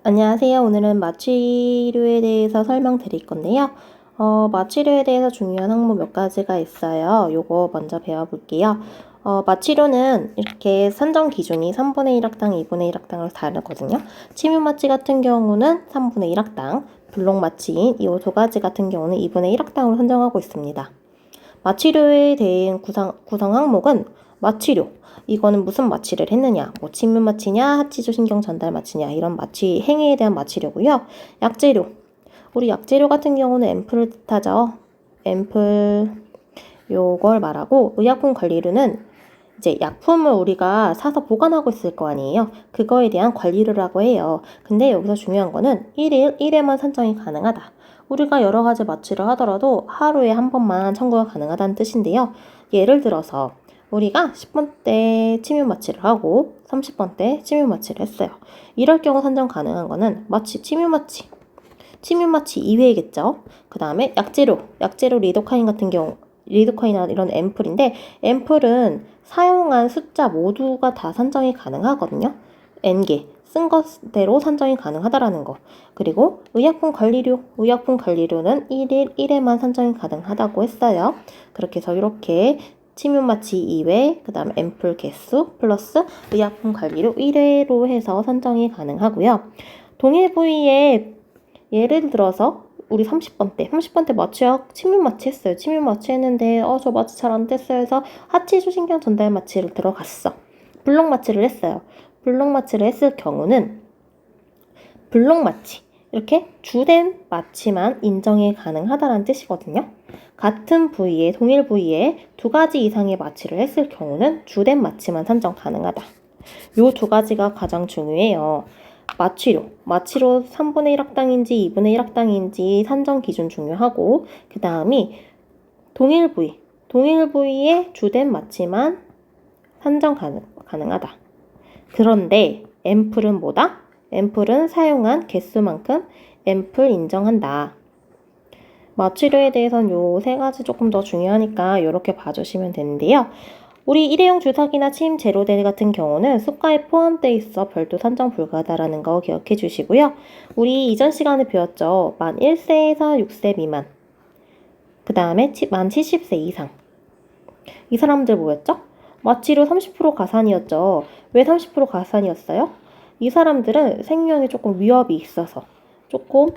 안녕하세요. 오늘은 마취료에 대해서 설명드릴 건데요. 마취료에 대해서 중요한 항목 몇 가지가 있어요. 요거 먼저 배워볼게요. 마취료는 이렇게 산정 기준이 3분의 1학당, 2분의 1학당으로 다르거든요. 침윤마취 같은 경우는 3분의 1학당, 블록마취인 이 두 가지 같은 경우는 2분의 1학당으로 선정하고 있습니다. 마취료에 대한 구성 항목은 마취료. 이거는 무슨 마취를 했느냐, 뭐 침윤 마취냐, 하치조 신경 전달 마취냐, 이런 마취 행위에 대한 마취료고요. 약재료. 우리 약재료 같은 경우는 앰플을 뜻하죠. 앰플 요걸 말하고, 의약품 관리료는 이제 약품을 우리가 사서 보관하고 있을 거 아니에요. 그거에 대한 관리료라고 해요. 근데 여기서 중요한 거는 1일 1회만 산정이 가능하다. 우리가 여러 가지 마취를 하더라도 하루에 한 번만 청구가 가능하다는 뜻인데요. 예를 들어서 우리가 10번 때 침윤 마취를 하고 30번 때 침윤 마취를 했어요. 이럴 경우 산정 가능한 거는 침윤 마취 이외이겠죠. 그 다음에 약재료 리도카인 같은 경우, 리도카인이나 이런 앰플인데, 앰플은 사용한 숫자 모두가 다 산정이 가능하거든요. N개 쓴 것대로 산정이 가능하다라는 거. 그리고 의약품 관리료는 1일 1회만 산정이 가능하다고 했어요. 그렇게 해서 이렇게 침윤 마취 2회, 그 다음에 앰플 개수 플러스 의약품 관리료 1회로 해서 산정이 가능하고요. 동일 부위에 예를 들어서 우리 30번 때 침윤 마취 했어요. 침윤 마취 했는데 저 마취 잘 안 됐어요 해서 하치조 신경 전달 마취를 들어갔어. 블록 마취를 했어요. 블록 마취를 했을 경우는 블록 마취, 이렇게 주된 마취만 인정이 가능하다는 뜻이거든요. 같은 부위에, 동일 부위에 두 가지 이상의 마취를 했을 경우는 주된 마취만 산정 가능하다. 요 두 가지가 가장 중요해요. 마취료 3분의 1학당인지 2분의 1학당인지 산정 기준 중요하고, 그 다음이 동일 부위의 주된 마취만 산정 가능하다. 그런데 앰플은 뭐다? 앰플은 사용한 개수만큼 앰플 인정한다. 마취료에 대해서는 요 세 가지 조금 더 중요하니까 이렇게 봐주시면 되는데요. 우리 일회용 주사기나 침 제로대 같은 경우는 수가에 포함되어 있어 별도 산정 불가하다라는 거 기억해 주시고요. 우리 이전 시간에 배웠죠. 만 1세에서 6세 미만, 그 다음에 만 70세 이상. 이 사람들 뭐였죠? 마취료 30% 가산이었죠. 왜 30% 가산이었어요? 이 사람들은 생명에 조금 위협이 있어서 조금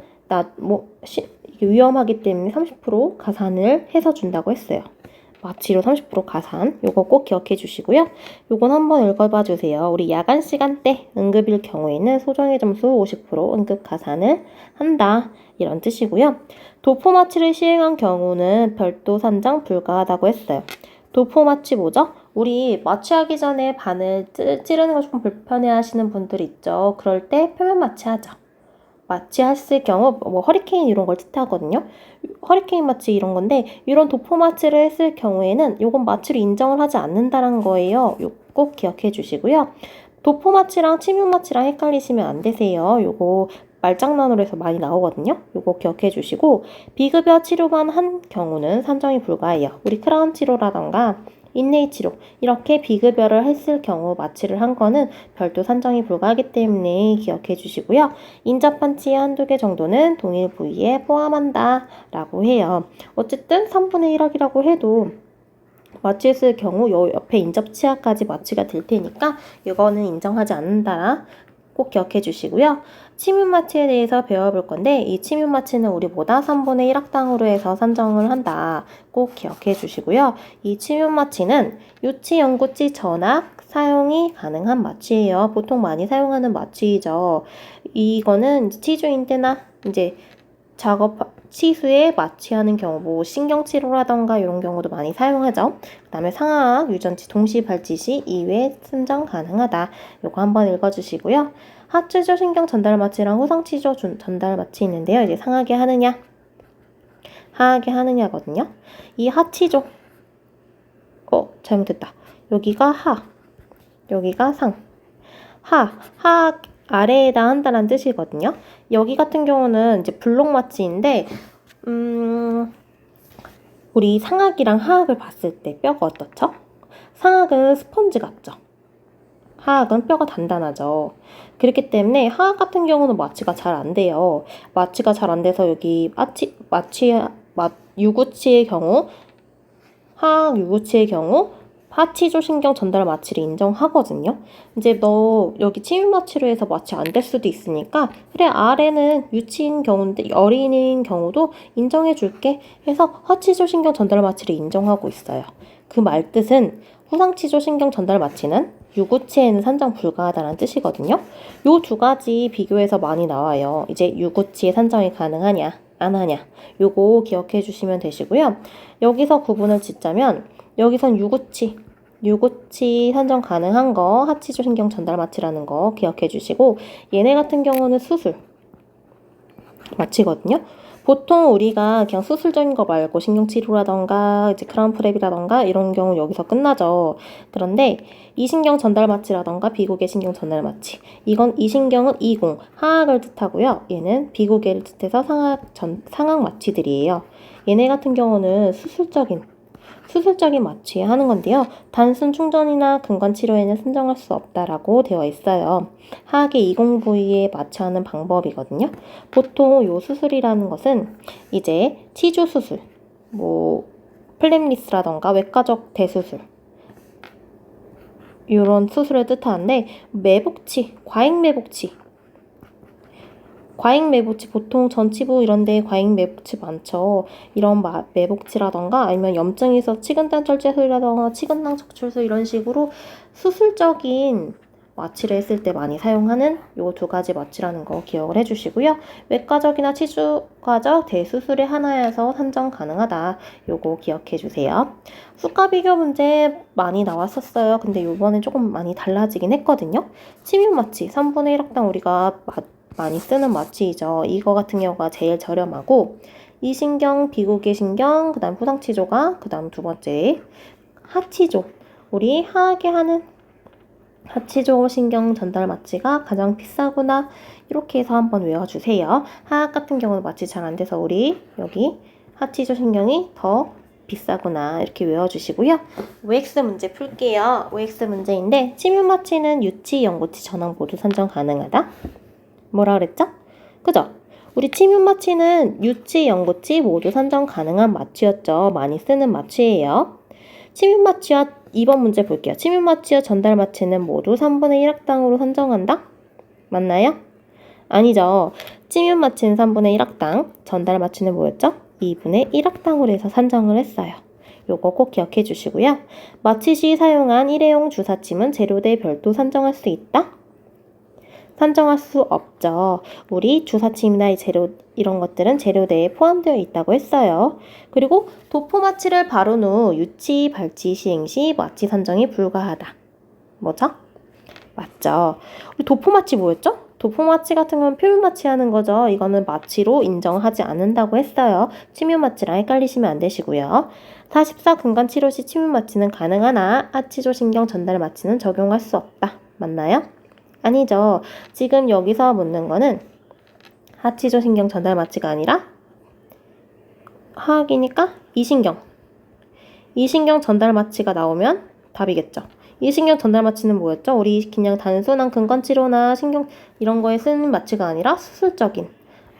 위험하기 때문에 30% 가산을 해서 준다고 했어요. 마취료 30% 가산, 요거 꼭 기억해 주시고요. 요건 한번 읽어봐 주세요. 우리 야간 시간대 응급일 경우에는 소정의 점수 50% 응급 가산을 한다, 이런 뜻이고요. 도포 마취를 시행한 경우는 별도 산정 불가하다고 했어요. 도포 마취 뭐죠? 우리 마취하기 전에 바늘 찌르는 거 조금 불편해 하시는 분들 있죠. 그럴 때 표면 마취하죠. 마취했을 경우 뭐 허리케인 이런 걸 뜻하거든요. 허리케인 마취 이런 건데, 이런 도포 마취를 했을 경우에는 요건 마취를 인정을 하지 않는다는 거예요. 요 꼭 기억해 주시고요. 도포 마취랑 침윤 마취랑 헷갈리시면 안 되세요. 요거 말장난으로 해서 많이 나오거든요. 요거 기억해 주시고, 비급여 치료만 한 경우는 산정이 불가해요. 우리 크라운 치료라던가 인네이 치료, 이렇게 비급여를 했을 경우 마취를 한 거는 별도 산정이 불가하기 때문에 기억해 주시고요. 인접한 치아 한두 개 정도는 동일 부위에 포함한다 라고 해요. 어쨌든 3분의 1학이라고 해도 마취했을 경우 요 옆에 인접 치아까지 마취가 될 테니까 이거는 인정하지 않는다, 꼭 기억해 주시고요. 침윤 마취에 대해서 배워볼 건데, 이 침윤 마취는 우리보다 3분의 1학당으로 해서 산정을 한다, 꼭 기억해 주시고요. 이 침윤 마취는 유치, 연구치, 전학 사용이 가능한 마취예요. 보통 많이 사용하는 마취이죠. 이거는 치주인 때나 이제 치수에 마취하는 경우, 뭐 신경치료라던가 이런 경우도 많이 사용하죠. 그 다음에 상하악, 유전치, 동시 발치 시 2회 산정 가능하다. 요거 한번 읽어주시고요. 하치조 신경 전달 마취랑 후상치조 전달 마취 있는데요. 이제 상하게 하느냐, 하하게 하느냐거든요. 이 하치조, 잘못했다. 여기가 하, 여기가 상. 하 아래에다 한다는 뜻이거든요. 여기 같은 경우는 이제 블록 마취인데, 우리 상악이랑 하악을 봤을 때 뼈가 어떻죠? 상악은 스펀지 같죠? 하악은 뼈가 단단하죠. 그렇기 때문에 하악 같은 경우는 마취가 잘 안 돼요. 마취가 잘 안 돼서 여기 유구치의 경우, 하악 유구치의 경우 하치조 신경 전달 마취를 인정하거든요. 이제 너 여기 침입 마취로 해서 마취 안 될 수도 있으니까 그래 아래는 유치인 경우인데 어린이인 경우도 인정해 줄게 해서 하치조 신경 전달 마취를 인정하고 있어요. 그 말 뜻은 후상치조 신경 전달 마취는 유구치에는 산정 불가하다는 뜻이거든요. 요 두 가지 비교해서 많이 나와요. 이제 유구치에 산정이 가능하냐 안 하냐 요거 기억해 주시면 되시고요. 여기서 구분을 짓자면 여기선 유구치 산정 가능한 거 하치조 신경 전달 마취라는 거 기억해 주시고 얘네 같은 경우는 수술 마취거든요. 보통 우리가 그냥 수술적인 거 말고 신경치료라던가 이제 크라운 프랩이라던가 이런 경우 여기서 끝나죠. 그런데 이신경 전달 마취라던가 비구개 신경 전달 마취 이건 이신경은 이공 하악을 뜻하고요. 얘는 비구개를 뜻해서 상악 마취들이에요. 얘네 같은 경우는 수술적인 마취에 하는 건데요. 단순 충전이나 근관 치료에는 선정할 수 없다라고 되어 있어요. 하악의 이공 부위에 마취하는 방법이거든요. 보통 요 수술이라는 것은 이제 치주 수술, 플랩리스라던가 외과적 대수술 이런 수술을 뜻하는데 매복치, 과잉 매복치 보통 전치부 이런 데 과잉 매복치 많죠. 이런 매복치라던가 아니면 염증이 있어서 치근단 철제술이라던가 치근낭 척출술 이런 식으로 수술적인 마취를 했을 때 많이 사용하는 요 두 가지 마취라는 거 기억을 해주시고요. 외과적이나 치주과적 대수술의 하나여서 산정 가능하다. 요거 기억해 주세요. 수가 비교 문제 많이 나왔었어요. 근데 요번엔 조금 많이 달라지긴 했거든요. 침입 마취 3분의 1학당 우리가 많이 쓰는 마취이죠. 이거 같은 경우가 제일 저렴하고 이신경, 비구개 신경, 그 다음 후상치조가 그 다음 두 번째 하치조 우리 하악에 하는 하치조 신경 전달 마취가 가장 비싸구나 이렇게 해서 한번 외워주세요. 하악 같은 경우는 마취 잘 안 돼서 우리 여기 하치조 신경이 더 비싸구나 이렇게 외워주시고요. OX 문제 풀게요. OX 문제인데 침입 마취는 유치, 영구치, 전환 모두 선정 가능하다. 뭐라 그랬죠? 그죠? 우리 침입 마취는 유치, 영구치 모두 산정 가능한 마취였죠. 많이 쓰는 마취예요. 침입 마취와 2번 문제 볼게요. 침입 마취와 전달 마취는 모두 3분의 1학당으로 산정한다? 맞나요? 아니죠. 침입 마취는 3분의 1학당, 전달 마취는 뭐였죠? 2분의 1학당으로 해서 산정을 했어요. 요거 꼭 기억해 주시고요. 마취 시 사용한 일회용 주사침은 재료대 별도 산정할 수 있다? 산정할 수 없죠. 우리 주사침이나 이런 것들은 재료대에 포함되어 있다고 했어요. 그리고 도포 마취를 바른 후 유치, 발치 시행 시 마취 산정이 불가하다. 뭐죠? 맞죠. 우리 도포 마취 뭐였죠? 도포 마취 같은 건 표면 마취하는 거죠. 이거는 마취로 인정하지 않는다고 했어요. 침입 마취랑 헷갈리시면 안 되시고요. 44 근관 치료 시 침입 마취는 가능하나 하치조 신경 전달 마취는 적용할 수 없다. 맞나요? 아니죠. 지금 여기서 묻는 거는 하치조 신경 전달 마취가 아니라 하악이니까 이신경 전달 마취가 나오면 답이겠죠. 이신경 전달 마취는 뭐였죠? 우리 그냥 단순한 근관 치료나 신경 이런 거에 쓰는 마취가 아니라 수술적인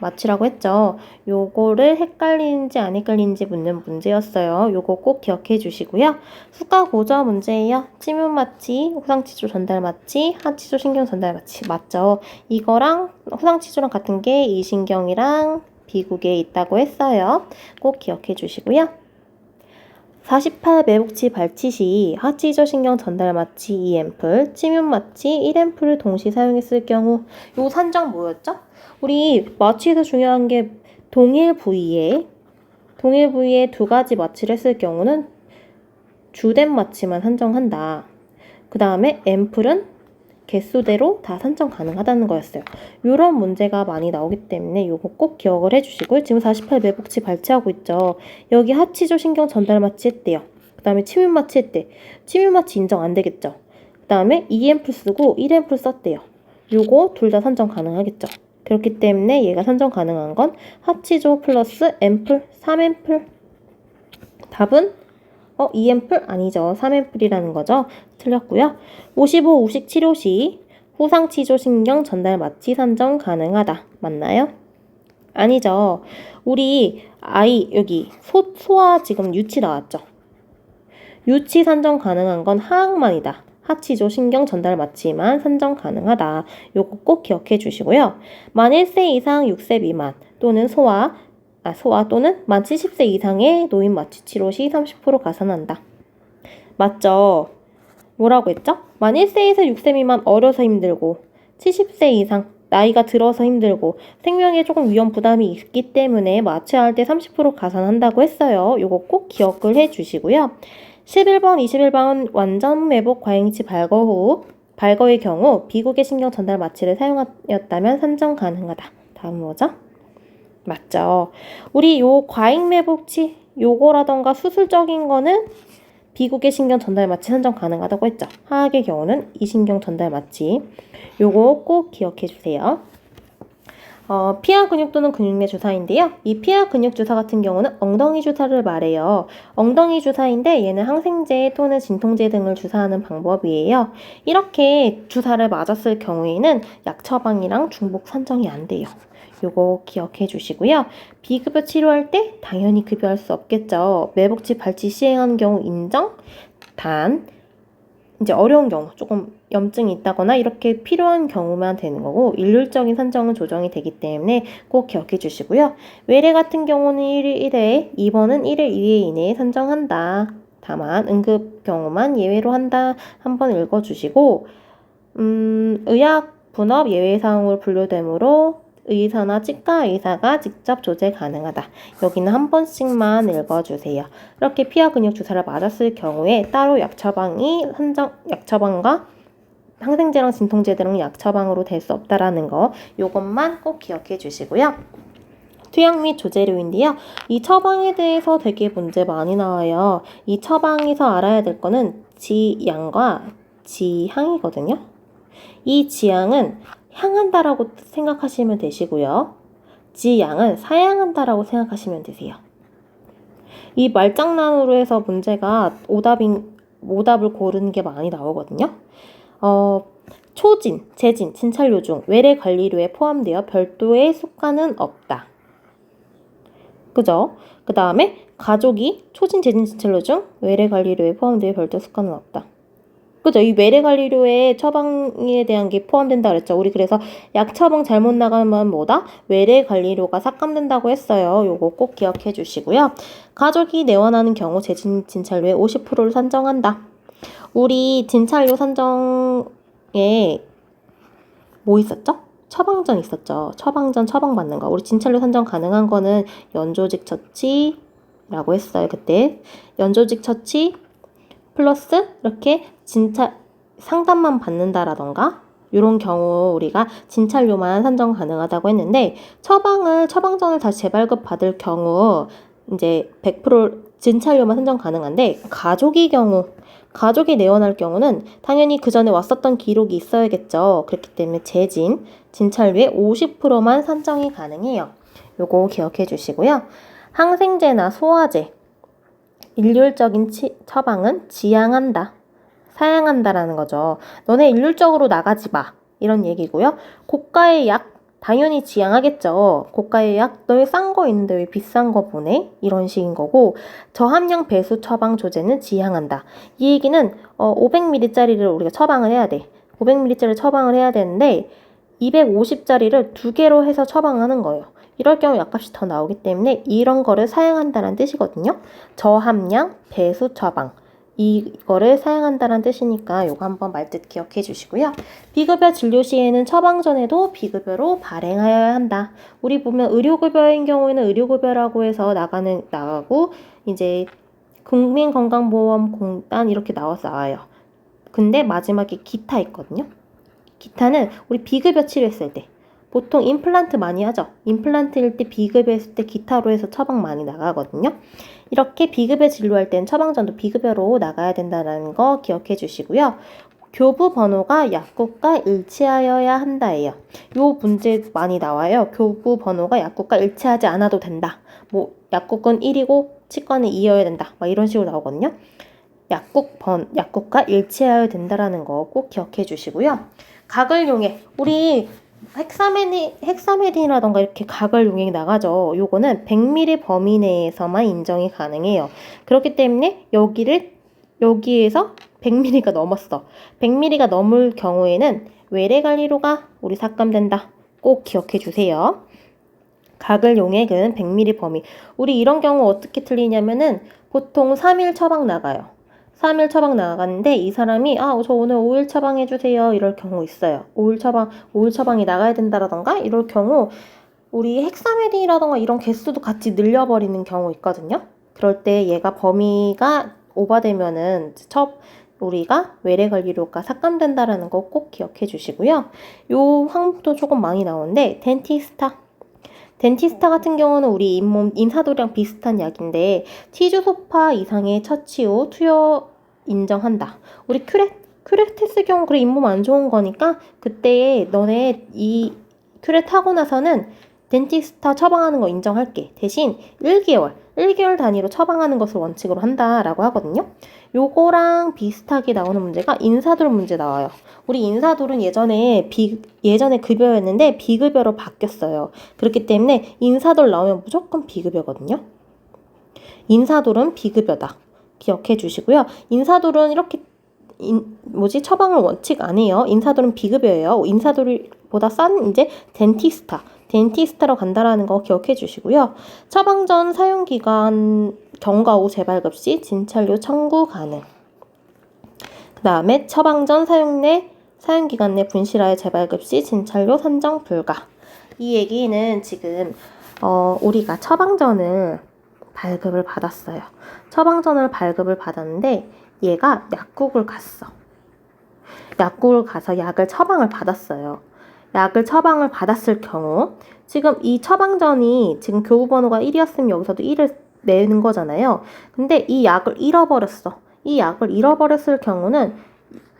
마취라고 했죠. 요거를 헷갈리는지 안 헷갈리는지 묻는 문제였어요. 요거 꼭 기억해 주시고요. 수가 고저 문제예요. 침입 마취, 후상치조 전달 마취, 하치조 신경 전달 마취 맞죠? 이거랑 후상치조랑 같은 게 이신경이랑 비구개에 있다고 했어요. 꼭 기억해 주시고요. 48 매복치 발치 시 하치조 신경 전달 마취 2앰플, 침입 마취 1앰플을 동시 사용했을 경우 요 산정 뭐였죠? 우리 마취에서 중요한 게 동일 부위에 두 가지 마취를 했을 경우는 주된 마취만 산정한다. 그 다음에 앰플은 개수대로 다 산정 가능하다는 거였어요. 이런 문제가 많이 나오기 때문에 이거 꼭 기억을 해주시고요. 지금 48 매복치 발치하고 있죠. 여기 하치조 신경 전달 마취 했대요. 그 다음에 침입 마취 했대. 침입 마취 인정 안 되겠죠. 그 다음에 2앰플 쓰고 1앰플 썼대요. 요거 둘 다 산정 가능하겠죠. 그렇기 때문에 얘가 산정 가능한 건 하치조 플러스 앰플 3앰플. 답은 2앰플? 아니죠. 3앰플이라는 거죠. 틀렸고요. 55, 50 치료 시 후상치조신경 전달 마취 산정 가능하다. 맞나요? 아니죠. 우리 아이 여기 소아 지금 유치 나왔죠. 유치 산정 가능한 건 하악만이다. 하치조 신경 전달 마취만 산정 가능하다. 요거 꼭 기억해 주시고요. 만 1세 이상 6세 미만 또는 소아 또는 만 70세 이상의 노인 마취 치료 시 30% 가산한다. 맞죠? 뭐라고 했죠? 만 1세에서 6세 미만 어려서 힘들고 70세 이상 나이가 들어서 힘들고 생명에 조금 위험 부담이 있기 때문에 마취할 때 30% 가산한다고 했어요. 요거 꼭 기억을 해 주시고요. 11번, 21번 완전 매복 과잉치 발거의 경우 비국의 신경 전달 마취를 사용하였다면 산정 가능하다. 다음 뭐죠? 맞죠. 우리 요 과잉 매복치 요거라던가 수술적인 거는 비국의 신경 전달 마취 산정 가능하다고 했죠. 하악의 경우는 이신경 전달 마취. 요거 꼭 기억해 주세요. 피하 근육 또는 근육내 주사인데요. 이 피하 근육 주사 같은 경우는 엉덩이 주사를 말해요. 엉덩이 주사인데 얘는 항생제 또는 진통제 등을 주사하는 방법이에요. 이렇게 주사를 맞았을 경우에는 약 처방이랑 중복 산정이 안 돼요. 요거 기억해 주시고요. 비급여 치료할 때 당연히 급여할 수 없겠죠. 매복치 발치 시행하는 경우 인정. 단 이제 어려운 경우 조금 염증이 있다거나 이렇게 필요한 경우만 되는 거고 일률적인 산정은 조정이 되기 때문에 꼭 기억해 주시고요. 외래 같은 경우는 1일 1회, 2번은 1일 2회 이내에 산정한다. 다만 응급 경우만 예외로 한다. 한번 읽어주시고 의약 분업 예외사항으로 분류되므로 의사나 치과 의사가 직접 조제 가능하다. 여기는 한 번씩만 읽어주세요. 이렇게 피하 근육 주사를 맞았을 경우에 따로 약 처방과 항생제랑 진통제 등은 약 처방으로 될 수 없다라는 거 요것만 꼭 기억해 주시고요. 투약 및 조제료인데요. 이 처방에 대해서 되게 문제 많이 나와요. 이 처방에서 알아야 될 거는 지양과 지향이거든요. 이 지향은 향한다라고 생각하시면 되시고요. 지양은 사양한다라고 생각하시면 되세요. 이 말장난으로 해서 문제가 오답을 고르는 게 많이 나오거든요. 초진, 재진, 진찰료 중 외래 관리료에 포함되어 별도의 수가는 없다. 그죠? 그 다음에 가족이 초진, 재진, 진찰료 중 외래 관리료에 포함되어 별도 수가는 없다. 그죠? 이 외래 관리료에 처방에 대한 게 포함된다 그랬죠. 우리 그래서 약 처방 잘못 나가면 뭐다? 외래 관리료가 삭감된다고 했어요. 요거 꼭 기억해 주시고요. 가족이 내원하는 경우 재진 진찰료의 50%를 산정한다. 우리 진찰료 산정에 뭐 있었죠? 처방전 있었죠. 처방전 처방받는 거. 우리 진찰료 산정 가능한 거는 연조직 처치라고 했어요. 그때 연조직 처치 플러스 이렇게 진찰 상담만 받는다라던가 이런 경우 우리가 진찰료만 산정 가능하다고 했는데 처방전을 다시 재발급 받을 경우 이제 100% 진찰료만 산정 가능한데 가족이 내원할 경우는 당연히 그 전에 왔었던 기록이 있어야겠죠. 그렇기 때문에 진찰료의 50%만 산정이 가능해요. 요거 기억해 주시고요. 항생제나 소화제 일률적인 처방은 지양한다, 사양한다라는 거죠. 너네 일률적으로 나가지 마. 이런 얘기고요. 고가의 약 당연히 지양하겠죠. 고가의 약 너희 싼 거 있는데 왜 비싼 거 보내? 이런 식인 거고 저함량 배수 처방 조제는 지양한다. 이 얘기는 500ml짜리를 우리가 처방을 해야 돼. 500ml짜리 처방을 해야 되는데 250짜리를 2개로 해서 처방하는 거예요. 이럴 경우 약값이 더 나오기 때문에 이런 거를 사용한다는 뜻이거든요. 저함량 배수 처방 이거를 사용한다는 뜻이니까 요거 한번 말뜻 기억해 주시고요. 비급여 진료 시에는 처방 전에도 비급여로 발행하여야 한다. 우리 보면 의료급여인 경우에는 의료급여라고 해서 나가고 이제 국민건강보험공단 이렇게 나와요. 근데 마지막에 기타 있거든요. 기타는 우리 비급여 치료했을 때 보통 임플란트 많이 하죠. 임플란트일 때 비급여 했을 때 기타로 해서 처방 많이 나가거든요. 이렇게 비급여 진료할 때는 처방전도 비급여로 나가야 된다는 거 기억해 주시고요. 교부 번호가 약국과 일치하여야 한다예요. 요 문제 많이 나와요. 교부 번호가 약국과 일치하지 않아도 된다. 뭐 약국은 1이고 치과는 2여야 된다. 막 이런 식으로 나오거든요. 약국과 일치하여야 된다라는 거 꼭 기억해 주시고요. 각을 이용해 우리 헥사메딘이라던가 이렇게 각을 이용해 나가죠. 요거는 100ml 범위 내에서만 인정이 가능해요. 그렇기 때문에 여기에서 100ml가 넘었어. 100ml가 넘을 경우에는 외래관리로가 우리 삭감된다. 꼭 기억해 주세요. 각을 용액은 100ml 범위. 우리 이런 경우 어떻게 틀리냐면은 보통 3일 처방 나가요. 3일 처방 나가는데 이 사람이 저 오늘 5일 처방해 주세요. 이럴 경우 있어요. 5일 처방이 나가야 된다라던가 이럴 경우 우리 헥사메딘이라던가 이런 개수도 같이 늘려버리는 경우 있거든요. 그럴 때 얘가 범위가 오버되면은 우리가 외래관리료가 삭감된다라는 거 꼭 기억해 주시고요. 요 항목도 조금 많이 나오는데 덴티스타 같은 경우는 우리 잇몸 인사도랑 비슷한 약인데 티주 소파 이상의 처치 후 투여 인정한다. 우리 큐레테스 경우 그래 잇몸 안 좋은 거니까 그때 너네 이 큐레 타고 나서는 덴티스타 처방하는 거 인정할게. 대신 1개월 단위로 처방하는 것을 원칙으로 한다라고 하거든요. 요거랑 비슷하게 나오는 문제가 인사돌 문제 나와요. 우리 인사돌은 예전에 급여였는데 비급여로 바뀌었어요. 그렇기 때문에 인사돌 나오면 무조건 비급여거든요. 인사돌은 비급여다. 기억해 주시고요. 인사돌은 이렇게 처방을 원칙 안 해요. 인사돌은 비급여예요. 인사돌보다 싼 이제 덴티스타로 간다라는 거 기억해 주시고요. 처방 전 사용기간 경과 후 재발급 시 진찰료 청구 가능. 그 다음에 처방 전 사용기간 내 분실하여 재발급 시 진찰료 산정 불가. 이 얘기는 지금 우리가 처방전을 발급을 받았어요. 처방전을 발급을 받았는데 얘가 약국을 가서 약을 처방을 받았어요. 약을 처방을 받았을 경우 지금 이 처방전이 지금 교부번호가 1이었으면 여기서도 1을 내는 거잖아요. 근데 이 약을 잃어버렸어. 이 약을 잃어버렸을 경우는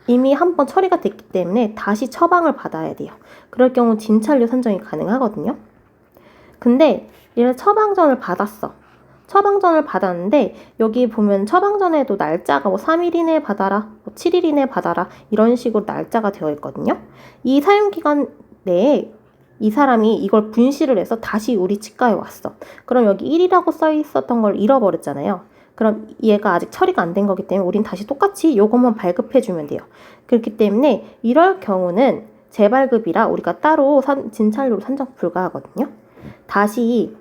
이미 한번 처리가 됐기 때문에 다시 처방을 받아야 돼요. 그럴 경우 진찰료 산정이 가능하거든요. 근데 얘는 처방전을 받았는데 여기 보면 처방전에도 날짜가 3일 이내에 받아라, 7일 이내에 받아라 이런 식으로 날짜가 되어 있거든요. 이 사용기간 내에 이 사람이 이걸 분실을 해서 다시 우리 치과에 왔어. 그럼 여기 1이라고 써 있었던 걸 잃어버렸잖아요. 그럼 얘가 아직 처리가 안 된 거기 때문에 우린 다시 똑같이 이것만 발급해주면 돼요. 그렇기 때문에 이럴 경우는 재발급이라 우리가 따로 진찰료로 산정 불가하거든요. 다시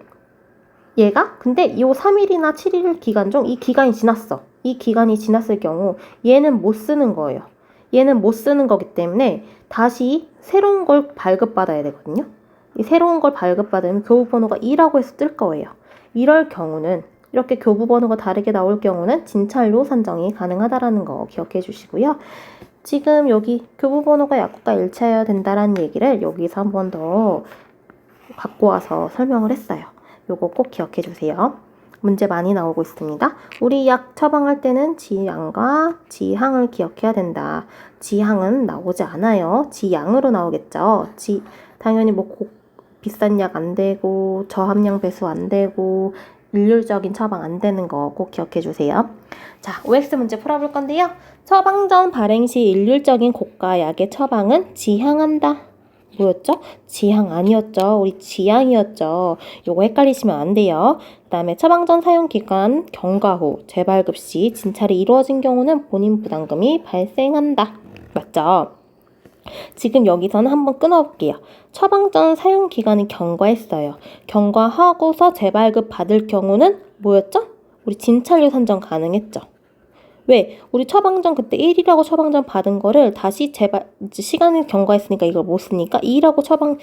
얘가 근데 이 3일이나 7일 기간 중 이 기간이 지났어. 이 기간이 지났을 경우 얘는 못 쓰는 거예요. 얘는 못 쓰는 거기 때문에 다시 새로운 걸 발급받아야 되거든요. 이 새로운 걸 발급받으면 교부번호가 2라고 해서 뜰 거예요. 이럴 경우는 이렇게 교부번호가 다르게 나올 경우는 진찰료 산정이 가능하다라는 거 기억해 주시고요. 지금 여기 교부번호가 약국과 일치해야 된다라는 얘기를 여기서 한 번 더 갖고 와서 설명을 했어요. 요거 꼭 기억해 주세요. 문제 많이 나오고 있습니다. 우리 약 처방할 때는 지양과 지항을 기억해야 된다. 지항은 나오지 않아요. 지양으로 나오겠죠. 당연히 비싼 약 안 되고 저함량 배수 안 되고 일률적인 처방 안 되는 거 꼭 기억해 주세요. 자, OX 문제 풀어볼 건데요. 처방 전 발행 시 일률적인 고가 약의 처방은 지향한다. 뭐였죠? 지향 아니었죠. 우리 지향이었죠. 요거 헷갈리시면 안 돼요. 그 다음에 처방 전 사용 기간 경과 후 재발급 시 진찰이 이루어진 경우는 본인 부담금이 발생한다. 맞죠? 지금 여기서는 한번 끊어볼게요. 처방 전 사용 기간은 경과했어요. 경과하고서 재발급 받을 경우는 뭐였죠? 우리 진찰료 산정 가능했죠. 왜? 우리 처방전 그때 1이라고 처방전 받은 거를 다시 시간이 경과했으니까 이걸 못 쓰니까 2라고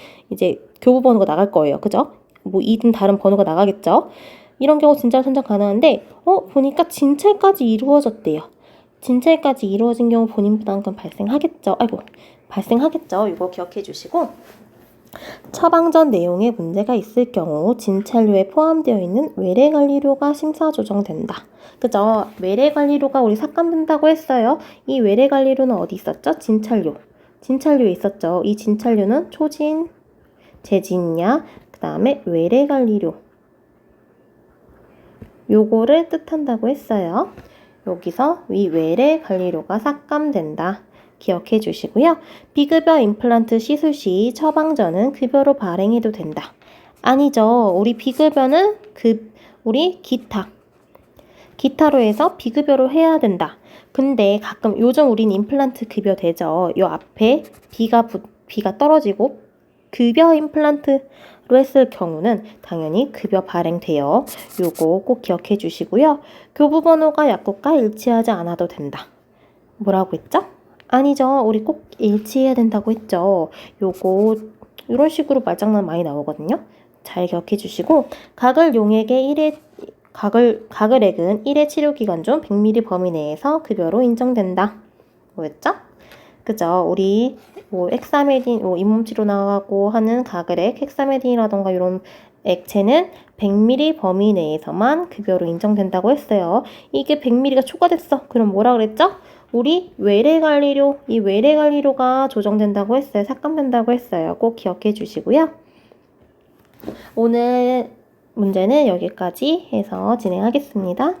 교부번호가 나갈 거예요. 그죠? 2든 다른 번호가 나가겠죠? 이런 경우 진찰 산정 가능한데 보니까 진찰까지 이루어졌대요. 진찰까지 이루어진 경우 본인 부담금 발생하겠죠. 발생하겠죠. 이거 기억해 주시고 처방전 내용에 문제가 있을 경우 진찰료에 포함되어 있는 외래관리료가 심사 조정된다. 그죠? 외래관리료가 우리 삭감된다고 했어요. 이 외래관리료는 어디 있었죠? 진찰료. 진찰료에 있었죠. 이 진찰료는 초진, 재진약, 그 다음에 외래관리료. 요거를 뜻한다고 했어요. 여기서 이 외래관리료가 삭감된다. 기억해 주시고요. 비급여 임플란트 시술 시 처방전은 급여로 발행해도 된다. 아니죠. 우리 비급여는 우리 기타로 해서 비급여로 해야 된다. 근데 가끔 요즘 우린 임플란트 급여 되죠. 요 앞에 B가 떨어지고 급여 임플란트로 했을 경우는 당연히 급여 발행돼요. 요거 꼭 기억해 주시고요. 교부번호가 약국과 일치하지 않아도 된다. 뭐라고 했죠? 아니죠. 우리 꼭 일치해야 된다고 했죠. 요거 이런 식으로 말장난 많이 나오거든요. 잘 기억해 주시고 가글액은 1회 치료 기간 중 100ml 범위 내에서 급여로 인정된다. 뭐였죠? 그죠? 우리 헥사메딘 잇몸 치료 나가고 하는 가글액, 헥사메딘이라던가 이런 액체는 100ml 범위 내에서만 급여로 인정된다고 했어요. 이게 100ml가 초과됐어. 그럼 뭐라 그랬죠? 우리 외래관리료, 이 외래관리료가 조정된다고 했어요. 삭감된다고 했어요. 꼭 기억해 주시고요. 오늘 문제는 여기까지 해서 진행하겠습니다.